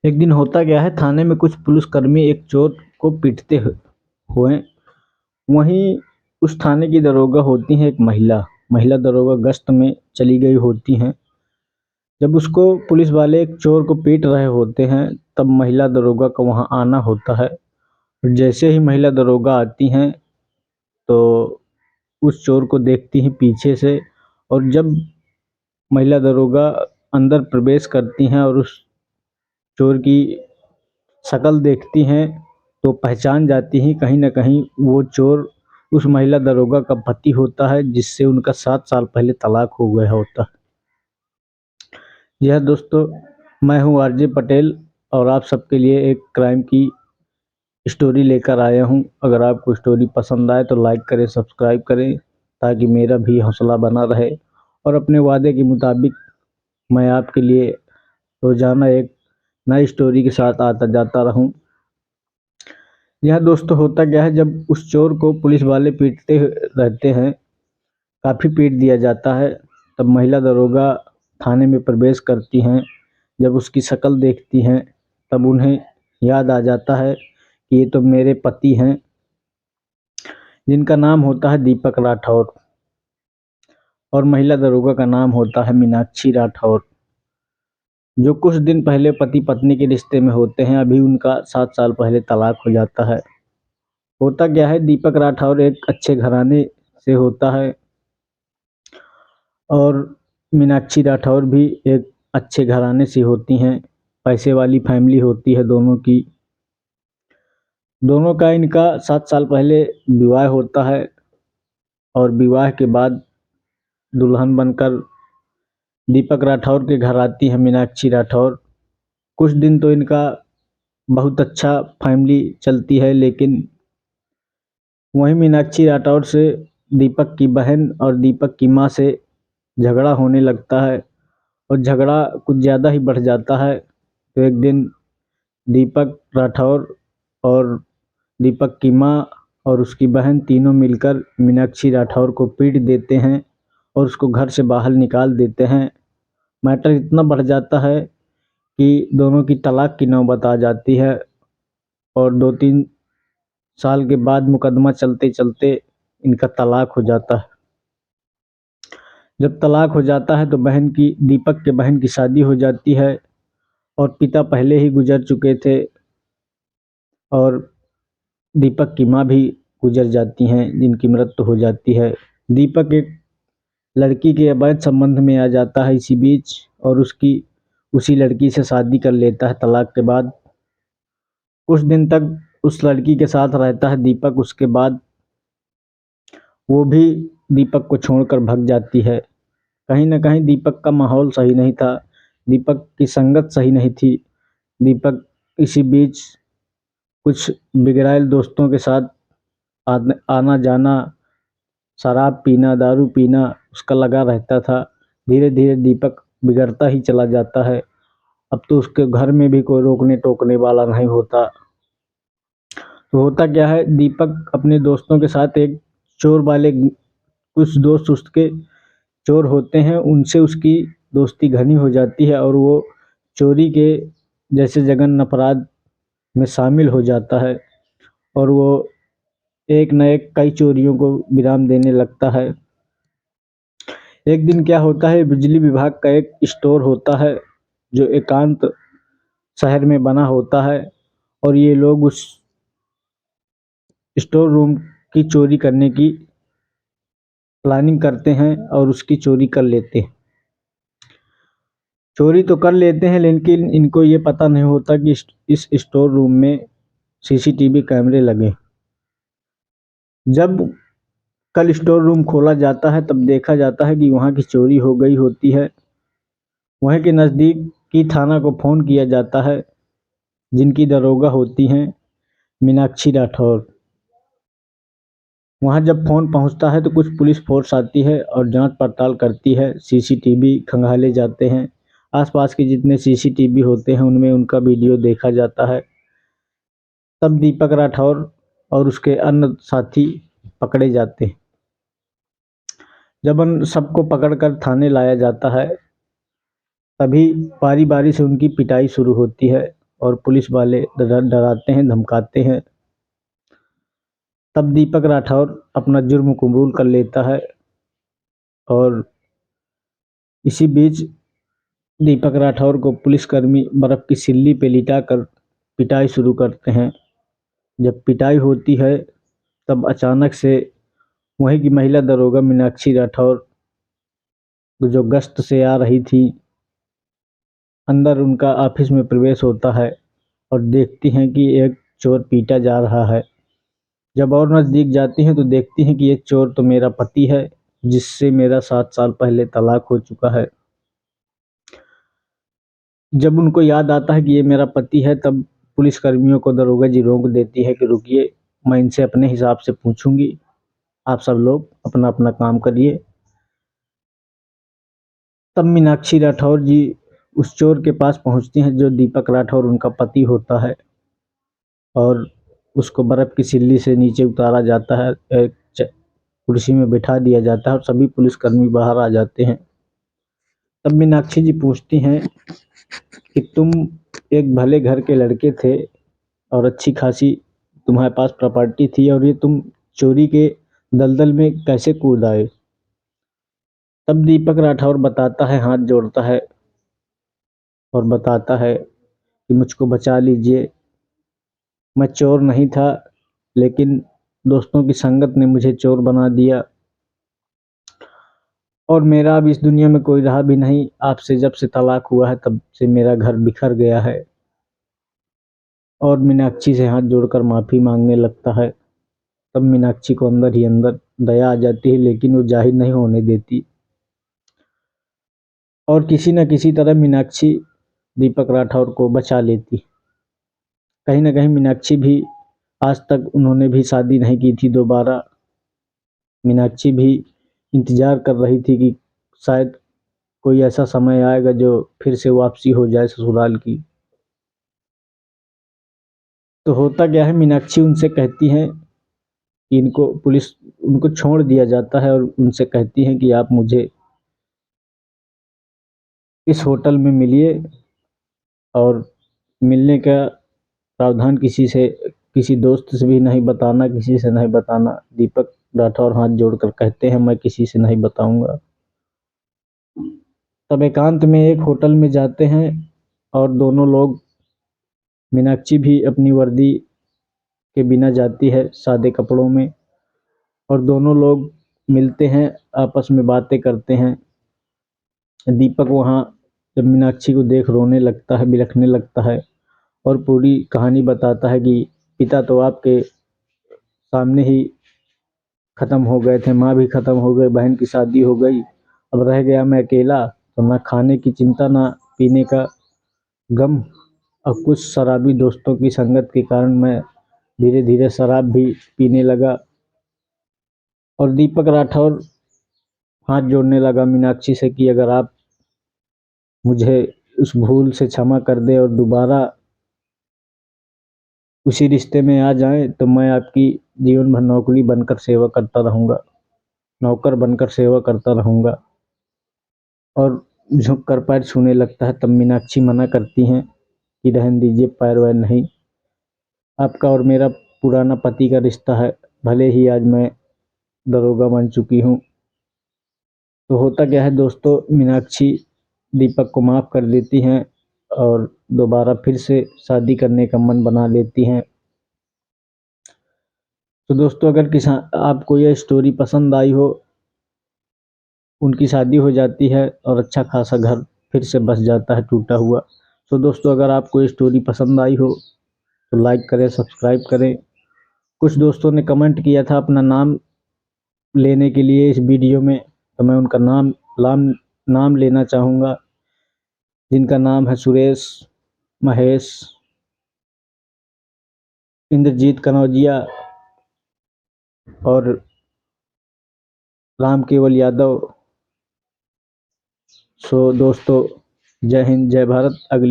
एक दिन होता क्या है, थाने में कुछ पुलिसकर्मी एक चोर को पीटते हुए। वहीं उस थाने की दरोगा होती है एक महिला। महिला दरोगा गश्त में चली गई होती हैं। जब उसको पुलिस वाले एक चोर को पीट रहे होते हैं, तब महिला दरोगा का वहां आना होता है। जैसे ही महिला दरोगा आती हैं, तो उस चोर को देखती हैं पीछे से। और जब महिला दरोगा अंदर प्रवेश करती हैं और उस चोर की शक्ल देखती हैं, तो पहचान जाती हैं कहीं ना कहीं वो चोर उस महिला दरोगा का पति होता है, जिससे उनका 7 साल पहले तलाक हो गया होता है। यह दोस्तों, मैं हूँ आरजे पटेल, और आप सबके लिए एक क्राइम की स्टोरी लेकर आया हूँ। अगर आपको स्टोरी पसंद आए तो लाइक करें, सब्सक्राइब करें, ताकि मेरा भी हौसला बना रहे और अपने वादे के मुताबिक मैं आपके लिए रोजाना एक नई स्टोरी के साथ आता जाता रहूं। यह दोस्तों होता क्या है, जब उस चोर को पुलिस वाले पीटते रहते हैं, काफ़ी पीट दिया जाता है, तब महिला दरोगा थाने में प्रवेश करती हैं। जब उसकी शक्ल देखती हैं, तब उन्हें याद आ जाता है कि ये तो मेरे पति हैं, जिनका नाम होता है दीपक राठौर, और महिला दरोगा का नाम होता है मीनाक्षी राठौर, जो कुछ दिन पहले पति पत्नी के रिश्ते में होते हैं। अभी उनका 7 साल पहले तलाक हो जाता है। होता क्या है, दीपक राठौर एक अच्छे घराने से होता है, और मीनाक्षी राठौर भी एक अच्छे घराने से होती हैं। पैसे वाली फैमिली होती है दोनों की। दोनों का इनका 7 साल पहले विवाह होता है, और विवाह के बाद दुल्हन बनकर दीपक राठौर के घर आती है मीनाक्षी राठौर। कुछ दिन तो इनका बहुत अच्छा फैमिली चलती है, लेकिन वहीं मीनाक्षी राठौर से दीपक की बहन और दीपक की माँ से झगड़ा होने लगता है, और झगड़ा कुछ ज़्यादा ही बढ़ जाता है। तो एक दिन दीपक राठौर और दीपक की माँ और उसकी बहन तीनों मिलकर मीनाक्षी राठौर को पीट देते हैं और उसको घर से बाहर निकाल देते हैं। मैटर इतना बढ़ जाता है कि दोनों की तलाक की नौबत आ जाती है, और 2-3 साल के बाद मुकदमा चलते चलते इनका तलाक हो जाता है। जब तलाक हो जाता है तो दीपक के बहन की शादी हो जाती है, और पिता पहले ही गुजर चुके थे, और दीपक की माँ भी गुजर जाती हैं, जिनकी मृत्यु हो जाती है। दीपक एक लड़की के अवैध संबंध में आ जाता है इसी बीच, और उसी लड़की से शादी कर लेता है तलाक के बाद। कुछ दिन तक उस लड़की के साथ रहता है दीपक। उसके बाद वो भी दीपक को छोड़कर भाग जाती है। कहीं ना कहीं दीपक का माहौल सही नहीं था, दीपक की संगत सही नहीं थी। दीपक इसी बीच कुछ बिगड़ैल दोस्तों के साथ आना जाना, शराब पीना, दारू पीना उसका लगा रहता था। धीरे धीरे दीपक बिगड़ता ही चला जाता है। अब तो उसके घर में भी कोई रोकने टोकने वाला नहीं होता। तो होता क्या है, दीपक अपने दोस्तों के साथ एक चोर वाले, कुछ दोस्त उसके चोर होते हैं, उनसे उसकी दोस्ती घनी हो जाती है, और वो चोरी के जैसे जघन्य अपराध में शामिल हो जाता है, और वो एक न एक कई चोरियों को विराम देने लगता है। एक दिन क्या होता है, बिजली विभाग का एक स्टोर होता है जो एकांत शहर में बना होता है, और ये लोग उस स्टोर रूम की चोरी करने की प्लानिंग करते हैं और उसकी चोरी कर लेते हैं। चोरी तो कर लेते हैं, लेकिन इनको ये पता नहीं होता कि इस स्टोर रूम में सीसीटीवी कैमरे लगे। जब कल स्टोर रूम खोला जाता है, तब देखा जाता है कि वहाँ की चोरी हो गई होती है। वहीं के नज़दीक की थाना को फ़ोन किया जाता है, जिनकी दरोगा होती हैं मीनाक्षी राठौर। वहाँ जब फ़ोन पहुँचता है तो कुछ पुलिस फोर्स आती है और जांच पड़ताल करती है। सीसीटीवी खंगाले जाते हैं। आसपास के जितने सीसीटीवी होते हैं उनमें उनका वीडियो देखा जाता है। तब दीपक राठौर और उसके अन्य साथी पकड़े जाते हैं। जब उन सबको पकड़कर थाने लाया जाता है, तभी बारी बारी से उनकी पिटाई शुरू होती है, और पुलिस वाले डराते हैं, धमकाते हैं। तब दीपक राठौर अपना जुर्म कबूल कर लेता है और इसी बीच दीपक राठौर को पुलिसकर्मी बर्फ की सिल्ली पे लिटाकर पिटाई शुरू करते हैं। जब पिटाई होती है तब अचानक से वहीं की महिला दरोगा मीनाक्षी राठौर जो गश्त से आ रही थी, अंदर उनका ऑफिस में प्रवेश होता है और देखती हैं कि एक चोर पीटा जा रहा है। जब और नज़दीक जाती हैं तो देखती हैं कि ये चोर तो मेरा पति है, जिससे मेरा 7 साल पहले तलाक हो चुका है। जब उनको याद आता है कि ये मेरा पति है, तब पुलिसकर्मियों को दरोगा जी रोक देती है कि रुकिए, मैं इनसे अपने हिसाब से पूछूंगी, आप सब लोग अपना अपना काम करिए। तब मीनाक्षी राठौर जी उस चोर के पास पहुंचती हैं जो दीपक राठौर उनका पति होता है, और उसको बर्फ की सिल्ली से नीचे उतारा जाता है, एक कुर्सी में बिठा दिया जाता है और सभी पुलिसकर्मी बाहर आ जाते हैं। तब मीनाक्षी जी पूछती हैं कि तुम एक भले घर के लड़के थे और अच्छी खासी तुम्हारे पास प्रॉपर्टी थी, और ये तुम चोरी के दलदल में कैसे कूद आए? तब दीपक राठौर बताता है, हाथ जोड़ता है और बताता है कि मुझको बचा लीजिए, मैं चोर नहीं था, लेकिन दोस्तों की संगत ने मुझे चोर बना दिया और मेरा अब इस दुनिया में कोई रहा भी नहीं। आपसे जब से तलाक हुआ है तब से मेरा घर बिखर गया है। और मीनाक्षी से हाथ जोड़कर माफ़ी मांगने लगता है। तब मीनाक्षी को अंदर ही अंदर दया आ जाती है, लेकिन वो जाहिर नहीं होने देती, और किसी न किसी तरह मीनाक्षी दीपक राठौर को बचा लेती। कहीं ना कहीं मीनाक्षी भी, आज तक उन्होंने भी शादी नहीं की थी दोबारा। मीनाक्षी भी इंतज़ार कर रही थी कि शायद कोई ऐसा समय आएगा जो फिर से वापसी हो जाए ससुराल की। तो होता क्या है, मीनाक्षी उनसे कहती हैं कि उनको छोड़ दिया जाता है और उनसे कहती हैं कि आप मुझे इस होटल में मिलिए, और मिलने का प्रावधान किसी दोस्त से भी नहीं बताना, किसी से नहीं बताना। दीपक राठौर हाथ जोड़कर कहते हैं, मैं किसी से नहीं बताऊंगा। तब एकांत में एक होटल में जाते हैं और दोनों लोग, मीनाक्षी भी अपनी वर्दी के बिना जाती है सादे कपड़ों में, और दोनों लोग मिलते हैं, आपस में बातें करते हैं। दीपक वहाँ जब मीनाक्षी को देख रोने लगता है, बिलखने लगता है और पूरी कहानी बताता है कि पिता तो आपके सामने ही ख़त्म हो गए थे, माँ भी ख़त्म हो गई, बहन की शादी हो गई, अब रह गया मैं अकेला। तो ना खाने की चिंता, ना पीने का गम, और कुछ शराबी दोस्तों की संगत के कारण मैं धीरे धीरे शराब भी पीने लगा। और दीपक राठौर हाथ जोड़ने लगा मीनाक्षी से कि अगर आप मुझे उस भूल से क्षमा कर दे और दोबारा उसी रिश्ते में आ जाएं, तो मैं आपकी जीवन भर नौकर बनकर सेवा करता रहूँगा। और झुक कर पैर छूने लगता है। तब मीनाक्षी मना करती हैं कि रहने दीजिए, पैर वैर नहीं, आपका और मेरा पुराना पति का रिश्ता है, भले ही आज मैं दरोगा बन चुकी हूँ। तो होता क्या है दोस्तों, मीनाक्षी दीपक को माफ़ कर देती हैं और दोबारा फिर से शादी करने का मन बना लेती हैं। तो दोस्तों, अगर आपको यह स्टोरी पसंद आई हो, उनकी शादी हो जाती है और अच्छा खासा घर फिर से बस जाता है टूटा हुआ। तो दोस्तों, अगर आपको ये स्टोरी पसंद आई हो तो लाइक करें, सब्सक्राइब करें। कुछ दोस्तों ने कमेंट किया था अपना नाम लेने के लिए इस वीडियो में, तो मैं उनका नाम लेना चाहूँगा, जिनका नाम है सुरेश, महेश, इंद्रजीत कनौजिया और राम केवल यादव। सो दोस्तों, जय हिंद, जय भारत। अगली